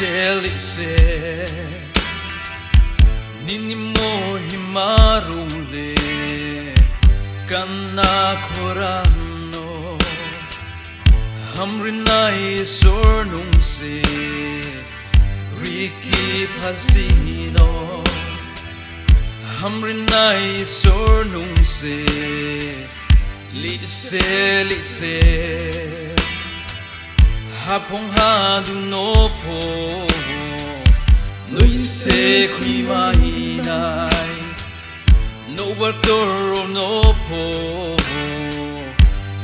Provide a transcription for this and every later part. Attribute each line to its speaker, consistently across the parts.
Speaker 1: lise nini mo himarule kanna khorano hamrinai sornung se riki phasino hamrinai sornung se lise lise hapong hadu no po noi se khui mai nai no batoro no po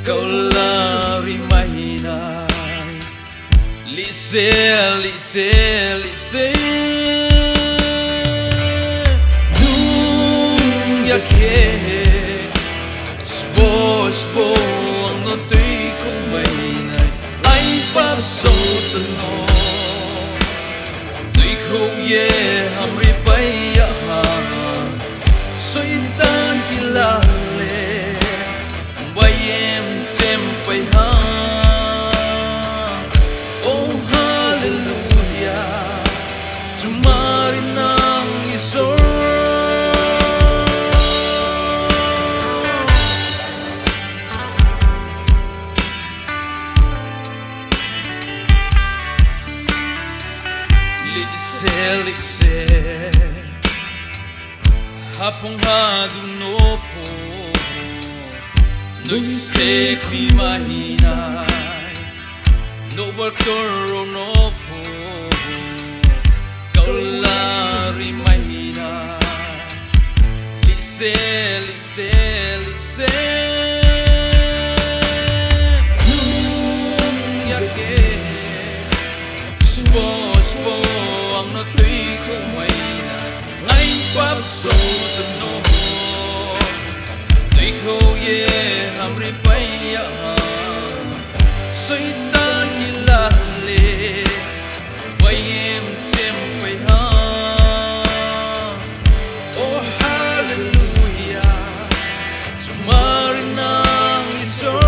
Speaker 1: kaulari mai nai lise lise lise nung yake spo spo ang no tui kong mai nai Bab so the no Dui khâu ye hamri paya Soi tan kila le Bayem tem pai ha Oh hallelujah Tumari nang isor lise hapong hadu no po noi se khui mahinai no batoro no po kaulari mahinai lise lise lise nung yake spo spo ang no tui kong mai na ngay quap so the no tui ko ye hamri paya soi tan kila le bayem tem pai ha oh hallelujah tumari nang isor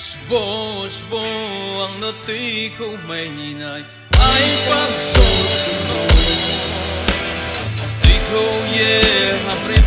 Speaker 1: Sbo sbo ang no tui ko mai nai ai pap so no tui ko ye hamre